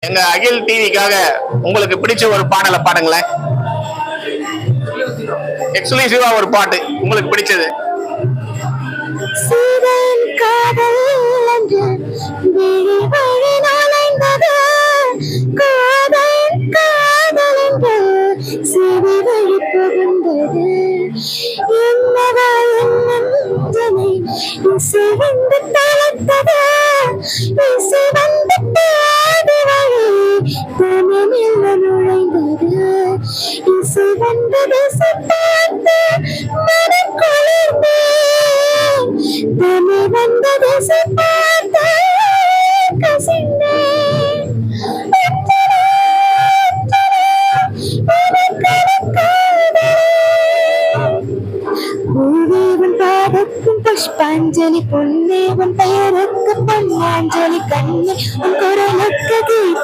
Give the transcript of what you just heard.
எங்க அகில் டிவிக்காக உங்களுக்கு பிடிச்ச ஒரு பாடலை பாடுங்களேன். எக்ஸ்க்ளூசிவா ஒரு பாட்டு உங்களுக்கு பிடிச்சது. சீதன் காதல் என்று விழி வழி நனைந்தது, காதல் காதல் என்று சிறி வழி புகுந்தது, என்னவா என்னை இசை வந்து தளர்த்தது, இசை வந்து பாதி வழி தனிமில்ல நுழைந்தது, இசை வந்து திசை பார்த்து மனம் குளிர்ந்தே, தனி வந்த திசை பார்த்து கசிந்தேன். பூதேவன் பாதக்கும் புஷ்பாஞ்சலி, பொன்னேவன் பெயருக்கு பொன்னாஞ்சலி, கண்ணே உன் குரலுக்கு கீதம்.